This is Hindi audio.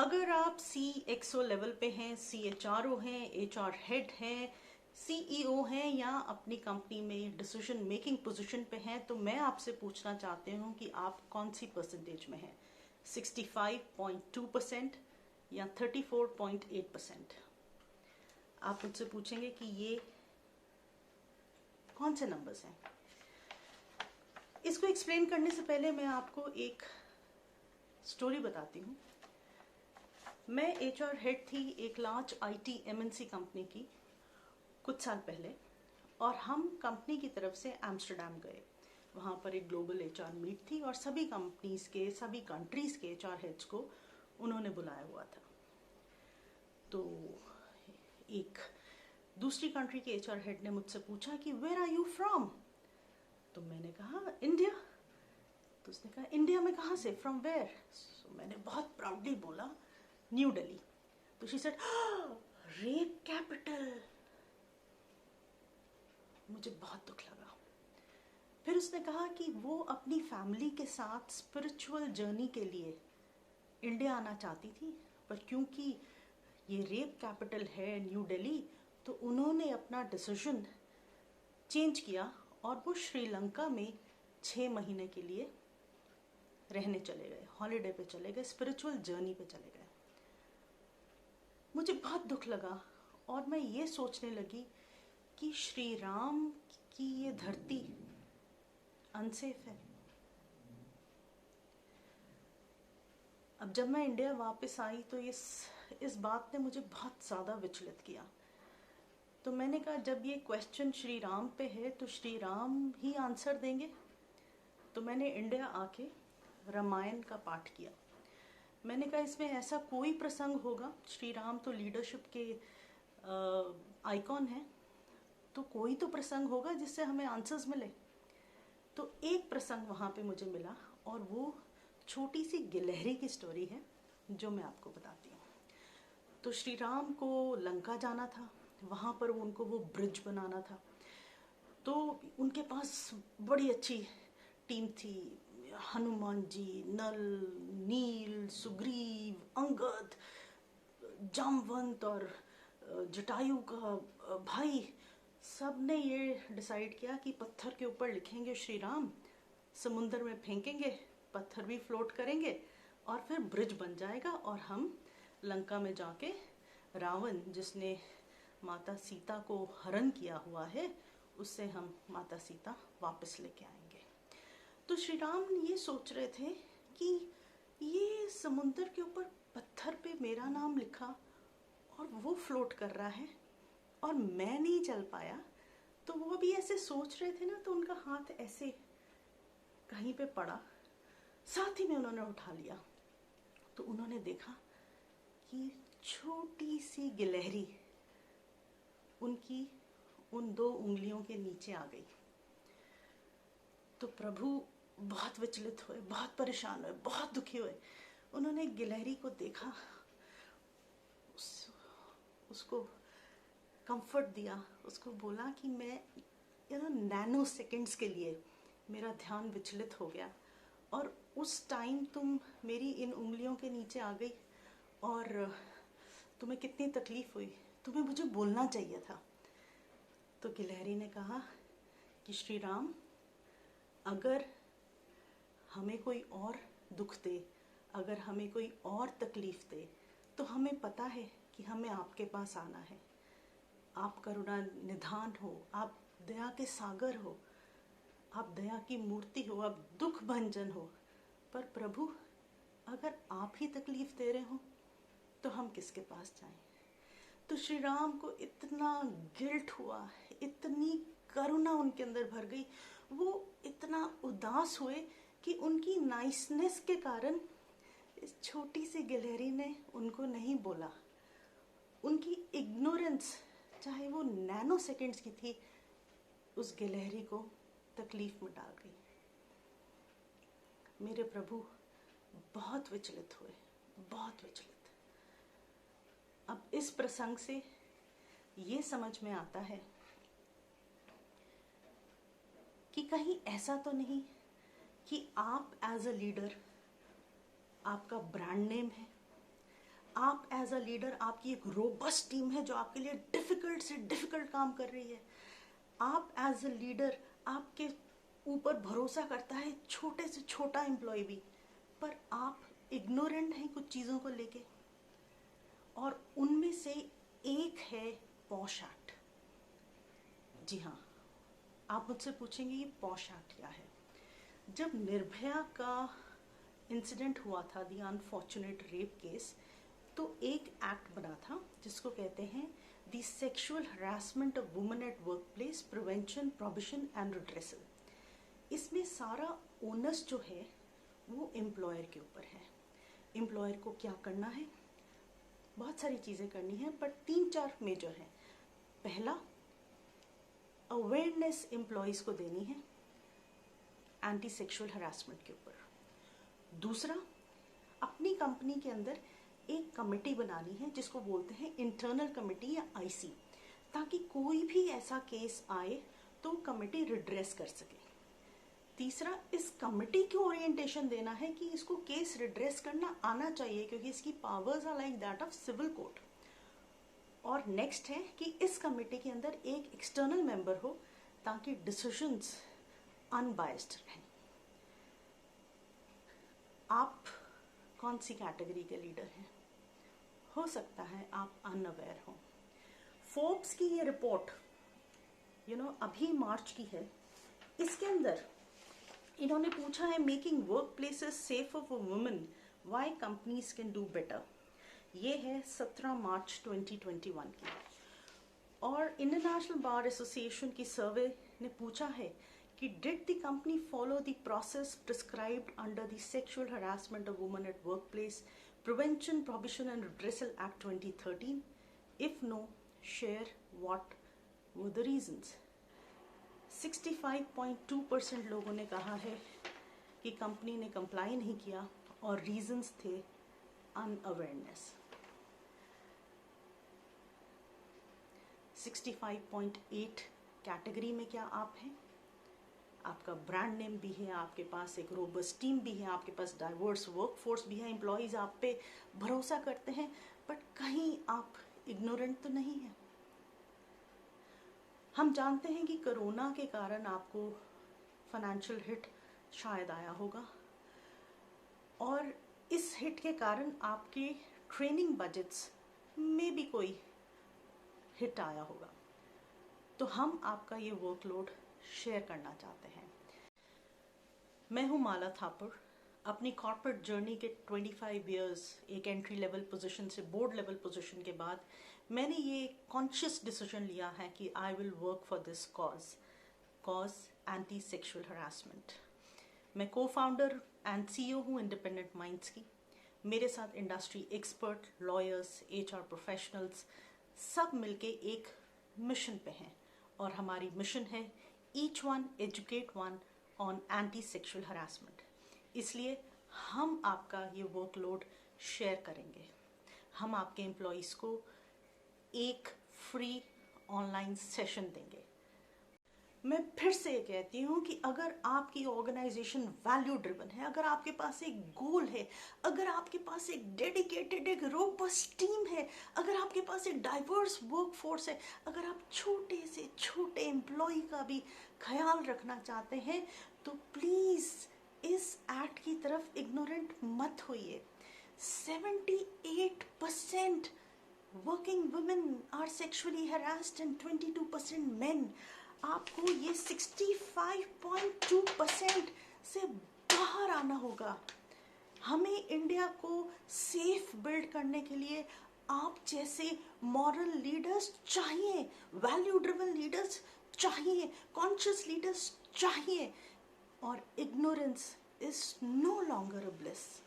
अगर आप CXO लेवल पे हैं, CHRO हैं, HR हेड हैं, CEO हैं या अपनी कंपनी में डिसीजन मेकिंग पोजीशन पे हैं, तो मैं आपसे पूछना चाहती हूँ कि आप कौन सी परसेंटेज में हैं, 65.2% या 34.8%। आप मुझसे पूछेंगे कि ये कौन से नंबर्स हैं। इसको एक्सप्लेन करने से पहले मैं आपको एक स्टोरी बताती हूँ। मैं HR हेड थी एक लार्ज IT MNC कंपनी की कुछ साल पहले, और हम कंपनी की तरफ से एम्स्टर्डम गए। वहाँ पर एक ग्लोबल HR मीट थी और सभी कंपनीज के, सभी कंट्रीज के HR हेड्स को उन्होंने बुलाया हुआ था। तो एक दूसरी कंट्री के HR हेड ने मुझसे पूछा कि वेयर आर यू फ्रॉम। तो मैंने कहा इंडिया। तो उसने कहा इंडिया में कहाँ से, फ्रॉम वेयर। सो मैंने बहुत प्राउडली बोला न्यू दिल्ली। तो शी सेड रेप कैपिटल। मुझे बहुत दुख लगा। फिर उसने कहा कि वो अपनी फैमिली के साथ स्पिरिचुअल जर्नी के लिए इंडिया आना चाहती थी, पर क्योंकि ये रेप कैपिटल है न्यू दिल्ली, तो उन्होंने अपना डिसीजन चेंज किया और वो श्रीलंका में 6 महीने के लिए रहने चले गए, हॉलिडे पे चले गए, स्पिरिचुअल जर्नी पे चले गए। मुझे बहुत दुख लगा और मैं ये सोचने लगी कि श्री राम की ये धरती अनसेफ है। अब जब मैं इंडिया वापस आई तो इस बात ने मुझे बहुत ज़्यादा विचलित किया। तो मैंने कहा जब ये क्वेश्चन श्री राम पे है तो श्री राम ही आंसर देंगे। तो मैंने इंडिया आके रामायण का पाठ किया। मैंने कहा इसमें ऐसा कोई प्रसंग होगा, श्री राम तो लीडरशिप के आइकॉन है, तो कोई तो प्रसंग होगा जिससे हमें आंसर्स मिले। तो एक प्रसंग वहाँ पे मुझे मिला और वो छोटी सी गिलहरी की स्टोरी है जो मैं आपको बताती हूँ। तो श्री राम को लंका जाना था, वहाँ पर उनको वो ब्रिज बनाना था। तो उनके पास बड़ी अच्छी टीम थी, हनुमान जी, नल, नील, सुग्रीव, अंगद, जामवंत और जटायु का भाई। सब ने ये डिसाइड किया कि पत्थर के ऊपर लिखेंगे श्री राम, समुद्र में फेंकेंगे, पत्थर भी फ्लोट करेंगे और फिर ब्रिज बन जाएगा और हम लंका में जाके रावण जिसने माता सीता को हरण किया हुआ है उससे हम माता सीता वापस लेके आएंगे। तो श्री राम ये सोच रहे थे कि ये समुद्र के ऊपर पत्थर पे मेरा नाम लिखा और वो फ्लोट कर रहा है और मैं नहीं चल पाया। तो वो भी ऐसे सोच रहे थे ना, तो उनका हाथ ऐसे कहीं पे पड़ा, साथ ही में उन्होंने उठा लिया। तो उन्होंने देखा कि छोटी सी गिलहरी उनकी उन 2 उंगलियों के नीचे आ गई। तो प्रभु बहुत विचलित हुए, बहुत परेशान हुए, बहुत दुखी हुए। उन्होंने गिलहरी को देखा, उसको कंफर्ट दिया, उसको बोला कि मैं नैनो सेकंड्स के लिए मेरा ध्यान विचलित हो गया और उस टाइम तुम मेरी इन उंगलियों के नीचे आ गई और तुम्हें कितनी तकलीफ हुई, तुम्हें मुझे बोलना चाहिए था। तो गिलहरी ने कहा कि श्री राम, अगर हमें कोई और दुख दे, अगर हमें कोई और तकलीफ दे, तो हमें पता है कि हमें आपके पास आना है। आप करुणा निधान हो, आप दया के सागर हो, आप दया की मूर्ति हो, आप दुख भंजन हो। पर प्रभु, अगर आप ही तकलीफ दे रहे हो तो हम किसके पास जाएं। तो श्री राम को इतना गिल्ट हुआ, इतनी करुणा उनके अंदर भर गई, वो इतना उदास हुए कि उनकी नाइसनेस के कारण इस छोटी सी गिलहरी ने उनको नहीं बोला। उनकी इग्नोरेंस, चाहे वो नैनो सेकंड्स की थी, उस गिलहरी को तकलीफ में डाल गई। मेरे प्रभु बहुत विचलित हुए, बहुत विचलित। अब इस प्रसंग से ये समझ में आता है कि कहीं ऐसा तो नहीं कि आप एज अ लीडर, आपका ब्रांड नेम है, आप एज अ लीडर, आपकी एक रोबस्ट टीम है जो आपके लिए डिफिकल्ट से डिफिकल्ट काम कर रही है। आप एज अ लीडर, आपके ऊपर भरोसा करता है छोटे से छोटा एम्प्लॉय भी, पर आप इग्नोरेंट हैं कुछ चीज़ों को लेके। और उनमें से एक है पॉश एक्ट। जी हाँ, आप मुझसे पूछेंगे ये पॉश एक्ट क्या है। जब निर्भया का इंसिडेंट हुआ था, द अनफॉर्चुनेट रेप केस, तो एक एक्ट बना था जिसको कहते हैं the sexual harassment of women at work place prevention prohibition and redressal. इसमें सारा ओनस जो है वो एम्प्लॉयर के ऊपर है। एम्प्लॉयर को क्या करना है, बहुत सारी चीज़ें करनी है, पर 3-4 मेजर हैं। पहला, अवेयरनेस एम्प्लॉयज़ को देनी है एंटी सेक्सुअल हरासमेंट के ऊपर। दूसरा, अपनी कंपनी के अंदर एक कमेटी बनानी है जिसको बोलते हैं इंटरनल कमेटी या आईसी, ताकि कोई भी ऐसा केस आए तो कमेटी रिड्रेस कर सके। तीसरा, इस कमेटी को ओरिएंटेशन देना है कि इसको केस रिड्रेस करना आना चाहिए क्योंकि इसकी powers are like that of civil court. और नेक्स्ट है कि इस कमेटी के अंदर एक एक्सटर्नल मेंबर हो ताकि डिसीजंस अनबायस्ड रहें। आप कौन सी कैटेगरी के लीडर हैं? हो सकता है आप अनअवेयर हो। फोर्ब्स की ये रिपोर्ट अभी मार्च की है, इसके अंदर इन्होंने पूछा है making work places safer for women, why companies can do better. ये है 17 मार्च 2021 की। और इंटरनेशनल बार एसोसिएशन की सर्वे ने पूछा है कि did the company follow the process prescribed under the sexual harassment of women at work place prevention prohibition and redressal act 2013। If no, share what were the reasons. 65.2% लोगों ने कहा है कि कंपनी ने कंप्लाई नहीं किया और रीजंस थे अनअवेयरनेस। 65.8 कैटेगरी में क्या आप हैं? आपका ब्रांड नेम भी है, आपके पास एक रोबस्ट टीम भी है, आपके पास डाइवर्स वर्कफोर्स भी है, एम्प्लॉयज़ आप पे भरोसा करते हैं, बट कहीं आप इग्नोरेंट तो नहीं है। हम जानते हैं कि कोरोना के कारण आपको फाइनेंशियल हिट शायद आया होगा और इस हिट के कारण आपके ट्रेनिंग बजट्स में भी कोई हिट आया होगा। तो हम आपका ये वर्कलोड शेयर करना चाहते हैं। मैं हूँ माला थापर। अपनी कॉर्पोरेट जर्नी के 25 इयर्स एक एंट्री लेवल पोजीशन से बोर्ड लेवल पोजीशन के बाद मैंने ये कॉन्शियस डिसीजन लिया है कि I will work for this cause anti sexual harassment. मैं को फाउंडर एंड CEO हूँ इंडिपेंडेंट माइंड्स की। मेरे साथ industry expert, lawyers, HR professionals सब मिलके एक मिशन पे हैं और हमारी मिशन है each one educate one on anti sexual harassment. इसलिए हम आपका ये वर्कलोड शेयर करेंगे। हम आपके एम्प्लॉयज़ को एक फ्री ऑनलाइन सेशन देंगे। मैं फिर से कहती हूँ कि अगर आपकी ऑर्गेनाइजेशन वैल्यू ड्रिवन है, अगर आपके पास एक गोल है, अगर आपके पास एक डेडिकेटेड एक रोबस्ट टीम है, अगर आपके पास एक डाइवर्स वर्कफोर्स है, अगर आप छोटे से छोटे एम्प्लॉय का भी ख्याल रखना चाहते हैं, तो प्लीज़ इस एक्ट की तरफ इग्नोरेंट मत होइए। 78% working women are sexually harassed and 22% men. आपको ये 65.2% से बाहर आना होगा। हमें इंडिया को सेफ बिल्ड करने के लिए आप जैसे मॉरल लीडर्स चाहिए, वैल्यू ड्रिवन लीडर्स चाहिए, कॉन्शियस लीडर्स चाहिए। और ignorance is no longer a bliss.